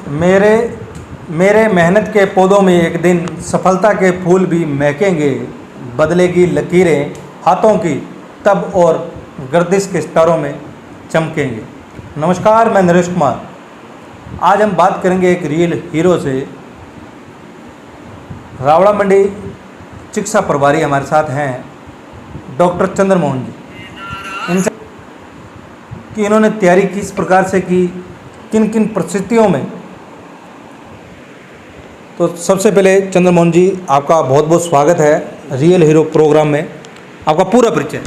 मेरे मेरे मेहनत के पौधों में एक दिन सफलता के फूल भी महकेंगे, बदलेगी लकीरें हाथों की तब और गर्दिश के सितारों में चमकेंगे। नमस्कार, मैं नरेश कुमार। आज हम बात करेंगे एक रियल हीरो से। रावड़ा मंडी चिकित्सा प्रभारी हमारे साथ हैं डॉक्टर चंद्रमोहन जी। इनसे कि इन्होंने तैयारी किस प्रकार से की, किन किन परिस्थितियों में। तो सबसे पहले चंद्रमोहन जी, आपका बहुत बहुत स्वागत है रियल हीरो प्रोग्राम में। आपका पूरा परिचय।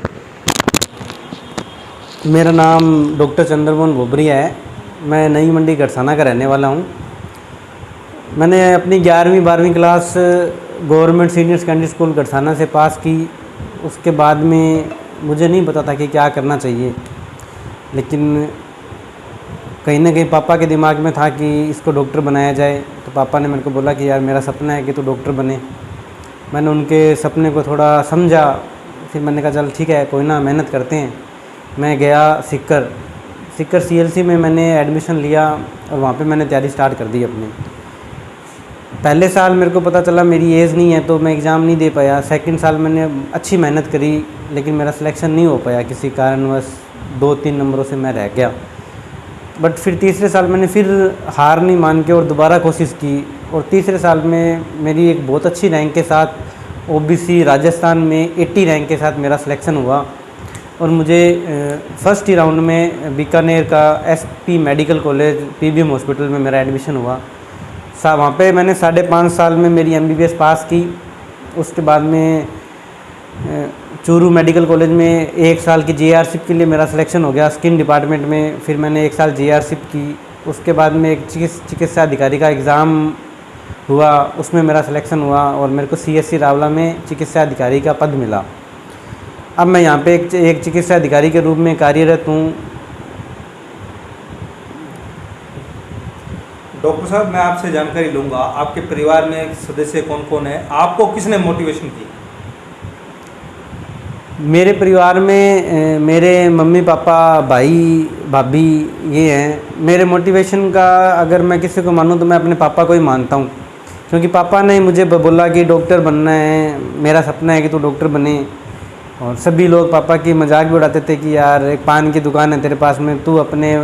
मेरा नाम डॉक्टर चंद्रमोहन बोबरिया है। मैं नई मंडी गरसाना का रहने वाला हूँ। मैंने अपनी 11वीं 12वीं class government senior secondary school Garsana से पास की। उसके बाद में मुझे नहीं पता था कि क्या करना चाहिए, लेकिन कहीं ना कहीं पापा के दिमाग में था कि इसको डॉक्टर बनाया जाए। तो पापा ने मेरे को बोला कि यार मेरा सपना है कि तू डॉक्टर बने। मैंने उनके सपने को थोड़ा समझा, फिर मैंने कहा चल ठीक है, कोई ना, मेहनत करते हैं। मैं गया सिक्कर CLC में मैंने एडमिशन लिया और वहाँ पे मैंने तैयारी स्टार्ट कर दी अपनी। पहले साल मेरे को पता चला मेरी एज नहीं है, तो मैं एग्ज़ाम नहीं दे पाया। सेकंड साल मैंने अच्छी मेहनत करी, लेकिन मेरा सिलेक्शन नहीं हो पाया, किसी कारणवश 2-3 नंबरों से मैं रह गया। बट फिर तीसरे साल मैंने फिर हार नहीं मान के और दोबारा कोशिश की, और तीसरे साल में मेरी एक बहुत अच्छी रैंक के साथ OBC राजस्थान में 80 रैंक के साथ मेरा सिलेक्शन हुआ। और मुझे फर्स्ट ही राउंड में बीकानेर का SP medical college PBM hospital में मेरा एडमिशन हुआ। वहाँ पे मैंने 5.5 साल में मेरी MBBS पास की। उसके बाद में चूरू मेडिकल कॉलेज में 1 साल की JRCP के लिए मेरा सिलेक्शन हो गया स्किन डिपार्टमेंट में। फिर मैंने 1 साल JRCP की। उसके बाद में एक चिकित्सा अधिकारी का एग्ज़ाम हुआ, उसमें मेरा सिलेक्शन हुआ और मेरे को CSC रावला में चिकित्सा अधिकारी का पद मिला। अब मैं यहाँ पे एक चिकित्सा अधिकारी के रूप में कार्यरत हूँ। डॉक्टर साहब, मैं आपसे जानकारी लूँगा, आपके परिवार में सदस्य कौन कौन है? आपको किसने मोटिवेशन की? मेरे परिवार में मेरे मम्मी पापा भाई भाभी ये हैं। मेरे मोटिवेशन का अगर मैं किसी को मानूँ तो मैं अपने पापा को ही मानता हूँ, क्योंकि पापा ने मुझे बोला कि डॉक्टर बनना है, मेरा सपना है कि तू डॉक्टर बने। और सभी लोग पापा की मजाक भी उड़ाते थे कि यार एक पान की दुकान है तेरे पास में, तू अपने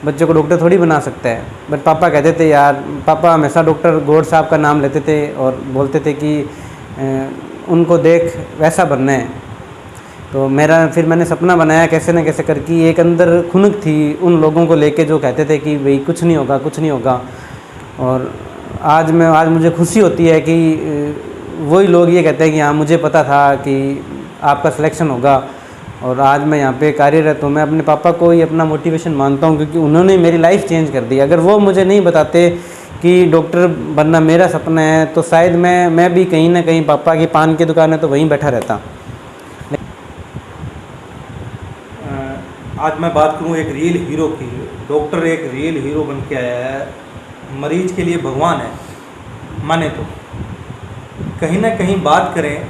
बच्चों को डॉक्टर थोड़ी बना सकता है। बट पापा कहते थे यार, पापा हमेशा डॉक्टर गौड़ साहब का नाम लेते थे और बोलते थे कि उनको देख वैसा बनना है। तो फिर मैंने सपना बनाया कैसे न कैसे करके। एक अंदर खुनक थी उन लोगों को लेके जो कहते थे कि भाई कुछ नहीं होगा, कुछ नहीं होगा। और आज मुझे खुशी होती है कि वही लोग ये कहते हैं कि हाँ, मुझे पता था कि आपका सिलेक्शन होगा। और आज मैं यहाँ पे कार्यरत हूँ। मैं अपने पापा को ही अपना मोटिवेशन मानता हूँ, क्योंकि उन्होंने मेरी लाइफ चेंज कर दी। अगर वो मुझे नहीं बताते कि डॉक्टर बनना मेरा सपना है, तो शायद मैं भी कहीं ना कहीं, पापा की पान की दुकान है तो वहीं बैठा रहता। आज मैं बात करूं एक रियल हीरो की। डॉक्टर एक रियल हीरो बन के आया है, मरीज के लिए भगवान है माने तो। कहीं ना कहीं बात करें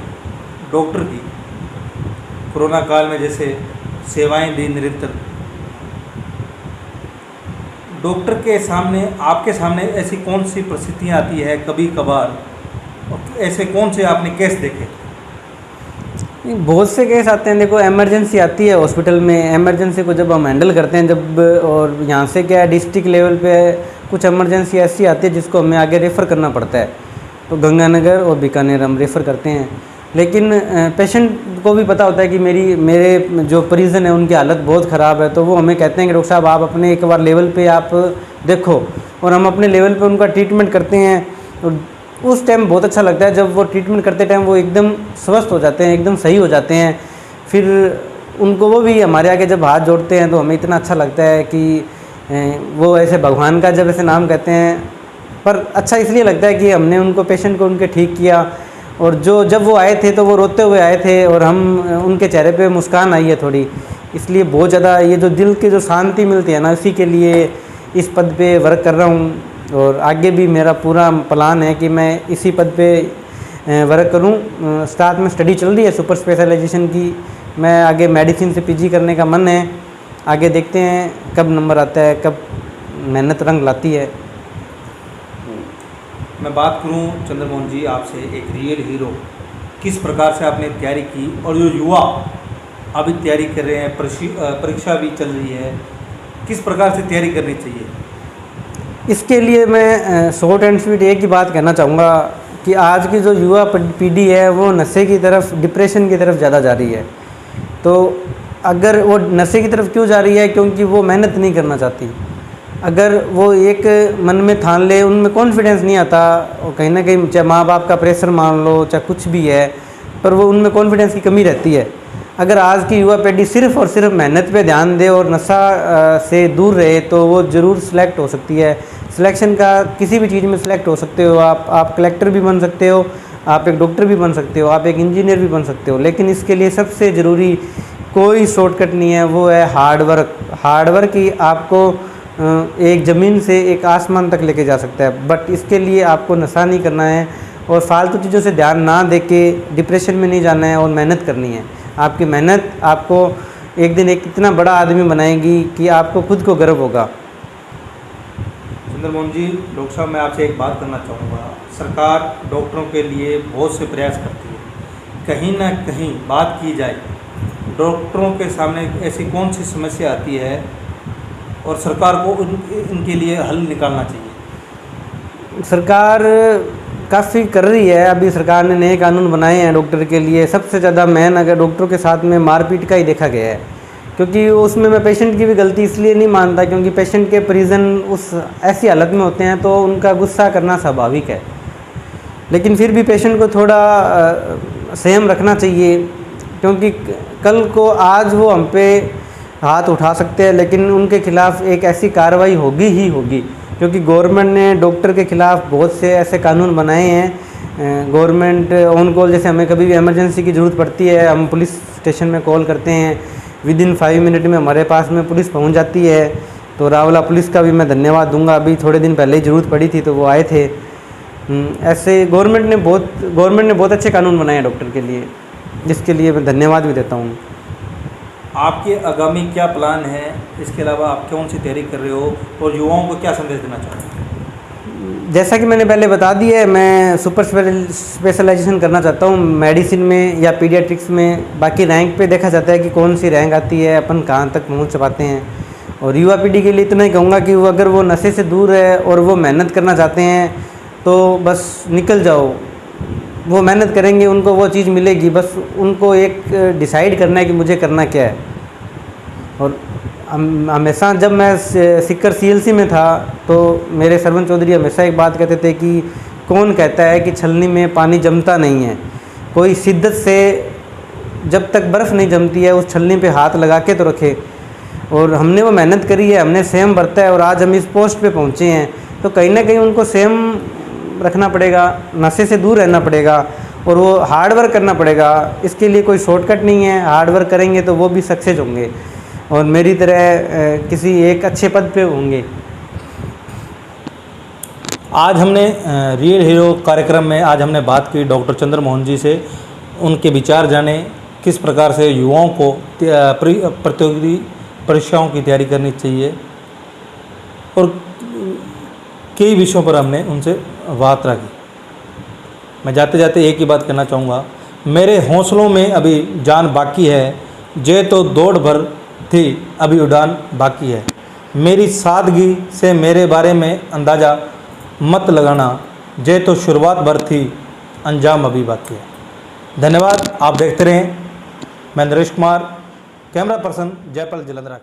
डॉक्टर की, कोरोना काल में जैसे सेवाएं दी निरंतर, डॉक्टर के सामने, आपके सामने ऐसी कौन सी परिस्थितियां आती है कभी कभार, और ऐसे कौन से आपने केस देखे? बहुत से केस आते हैं। देखो, इमरजेंसी आती है हॉस्पिटल में, इमरजेंसी को जब हम हैंडल करते हैं, जब और यहाँ से क्या है, डिस्ट्रिक्ट लेवल पे कुछ इमरजेंसी ऐसी आती है जिसको हमें आगे रेफ़र करना पड़ता है, तो गंगानगर और बीकानेर हम रेफ़र करते हैं। लेकिन पेशेंट को भी पता होता है कि मेरे जो परिजन है उनकी हालत बहुत ख़राब है, तो वो हमें कहते हैं कि डॉक्टर साहब आप अपने एक बार लेवल पे आप देखो, और हम अपने लेवल पे उनका ट्रीटमेंट करते हैं। और उस टाइम बहुत अच्छा लगता है जब वो ट्रीटमेंट करते टाइम वो एकदम स्वस्थ हो जाते हैं, एकदम सही हो जाते हैं। फिर उनको वो भी हमारे आगे जब हाथ जोड़ते हैं तो हमें इतना अच्छा लगता है कि वो ऐसे भगवान का जब ऐसे नाम कहते हैं। पर अच्छा इसलिए लगता है कि हमने उनको, पेशेंट को उनके ठीक किया। और जब वो आए थे तो वो रोते हुए आए थे, और हम उनके चेहरे पे मुस्कान आई है थोड़ी, इसलिए बहुत ज़्यादा ये जो दिल की जो शांति मिलती है ना, इसी के लिए इस पद पे वर्क कर रहा हूँ। और आगे भी मेरा पूरा प्लान है कि मैं इसी पद पे वर्क करूँ। साथ में स्टडी चल रही है सुपर स्पेशलाइजेशन की। मैं आगे मेडिसिन से PG करने का मन है। आगे देखते हैं कब नंबर आता है, कब मेहनत रंग लाती है। मैं बात करूं चंद्रमोहन जी आपसे, एक रियल हीरो, किस प्रकार से आपने तैयारी की और जो युवा अभी तैयारी कर रहे हैं, परीक्षा भी चल रही है, किस प्रकार से तैयारी करनी चाहिए? इसके लिए मैं शॉर्ट एंड स्वीट एक ही बात कहना चाहूँगा कि आज की जो युवा पीढ़ी है वो नशे की तरफ, डिप्रेशन की तरफ ज़्यादा जा रही है। तो अगर वो नशे की तरफ क्यों जा रही है? क्योंकि वो मेहनत नहीं करना चाहती। अगर वो एक मन में ठान ले, उनमें कॉन्फिडेंस नहीं आता, और कहीं ना कहीं चाहे माँ बाप का प्रेशर मान लो, चाहे कुछ भी है, पर वो उनमें कॉन्फिडेंस की कमी रहती है। अगर आज की युवा पीढ़ी सिर्फ़ और सिर्फ मेहनत पे ध्यान दे और नशा से दूर रहे तो वो ज़रूर सिलेक्ट हो सकती है। सिलेक्शन का किसी भी चीज़ में सिलेक्ट हो सकते हो आप कलेक्टर भी बन सकते हो, आप एक डॉक्टर भी बन सकते हो, आप एक इंजीनियर भी बन सकते हो। लेकिन इसके लिए सबसे ज़रूरी कोई शॉर्टकट नहीं है, वो है हार्ड वर्क। हार्ड वर्क ही आपको एक ज़मीन से एक आसमान तक लेके जा सकता है। बट इसके लिए आपको नशा नहीं करना है और फालतू चीज़ों से ध्यान ना दे के डिप्रेशन में नहीं जाना है और मेहनत करनी है। आपकी मेहनत आपको एक दिन एक इतना बड़ा आदमी बनाएगी कि आपको खुद को गर्व होगा। चंद्रमोहन जी, डॉक्टर साहब, मैं आपसे एक बात करना चाहूँगा। सरकार डॉक्टरों के लिए बहुत से प्रयास करती है, कहीं ना कहीं बात की जाए डॉक्टरों के सामने ऐसी कौन सी समस्या आती है और सरकार को इनके लिए हल निकालना चाहिए? सरकार काफ़ी कर रही है। अभी सरकार ने नए कानून बनाए हैं डॉक्टर के लिए। सबसे ज़्यादा मेन अगर डॉक्टरों के साथ में मारपीट का ही देखा गया है, क्योंकि उसमें मैं पेशेंट की भी गलती इसलिए नहीं मानता क्योंकि पेशेंट के परिजन उस ऐसी हालत में होते हैं तो उनका गुस्सा करना स्वाभाविक है। लेकिन फिर भी पेशेंट को थोड़ा संयम रखना चाहिए, क्योंकि कल को आज वो हम पे हाथ उठा सकते हैं लेकिन उनके खिलाफ़ एक ऐसी कार्रवाई होगी ही होगी, क्योंकि गवर्नमेंट ने डॉक्टर के ख़िलाफ़ बहुत से ऐसे कानून बनाए हैं। गवर्नमेंट ऑन कॉल, जैसे हमें कभी भी इमरजेंसी की ज़रूरत पड़ती है, हम पुलिस स्टेशन में कॉल करते हैं, विद इन 5 मिनट में हमारे पास में पुलिस पहुंच जाती है। तो रावला पुलिस का भी मैं धन्यवाद दूंगा, अभी थोड़े दिन पहले ही ज़रूरत पड़ी थी तो वो आए थे। ऐसे गवर्नमेंट ने बहुत अच्छे कानून बनाए हैं डॉक्टर के लिए, जिसके लिए मैं धन्यवाद भी देता हूँ। आपके आगामी क्या प्लान है? इसके अलावा आप कौन सी तैयारी कर रहे हो और युवाओं को क्या संदेश देना चाहते हैं? जैसा कि मैंने पहले बता दिया है, मैं सुपर स्पेशलाइजेशन करना चाहता हूँ मेडिसिन में या पीडियाट्रिक्स में। बाकी रैंक पे देखा जाता है कि कौन सी रैंक आती है, अपन कहाँ तक पहुँच पाते हैं। और युवा पीढ़ी के लिए इतना ही कहूँगा कि वो अगर वो नशे से दूर है और वो मेहनत करना चाहते हैं तो बस निकल जाओ। वो मेहनत करेंगे, उनको वो चीज़ मिलेगी, बस उनको एक डिसाइड करना है कि मुझे करना क्या है। और हमेशा जब मैं सिक्कर CLC में था तो मेरे सरवन चौधरी हमेशा एक बात कहते थे कि कौन कहता है कि छलनी में पानी जमता नहीं है। कोई शिद्दत से जब तक बर्फ़ नहीं जमती है उस छलनी पे हाथ लगा के तो रखे। और हमने वो मेहनत करी है, हमने संयम बरता है और आज हम इस पोस्ट पे पहुँचे हैं। तो कहीं ना कहीं उनको संयम रखना पड़ेगा, नशे से दूर रहना पड़ेगा और वो हार्ड वर्क करना पड़ेगा। इसके लिए कोई शॉर्टकट नहीं है, हार्ड वर्क करेंगे तो वो भी सक्सेस होंगे और मेरी तरह किसी एक अच्छे पद पे होंगे। आज हमने रियल हीरो कार्यक्रम में आज हमने बात की डॉक्टर चंद्रमोहन जी से, उनके विचार जाने, किस प्रकार से युवाओं को प्रतियोगी परीक्षाओं की तैयारी करनी चाहिए और कई विषयों पर हमने उनसे बात रखी। मैं जाते जाते एक ही बात कहना चाहूँगा, मेरे हौसलों में अभी जान बाकी है, जे तो दौड़ भर थी अभी उड़ान बाकी है। मेरी सादगी से मेरे बारे में अंदाज़ा मत लगाना, जे तो शुरुआत भर थी अंजाम अभी बाकी है। धन्यवाद। आप देखते रहें। मैं नरेश कुमार, कैमरा पर्सन जयपाल जलंधर।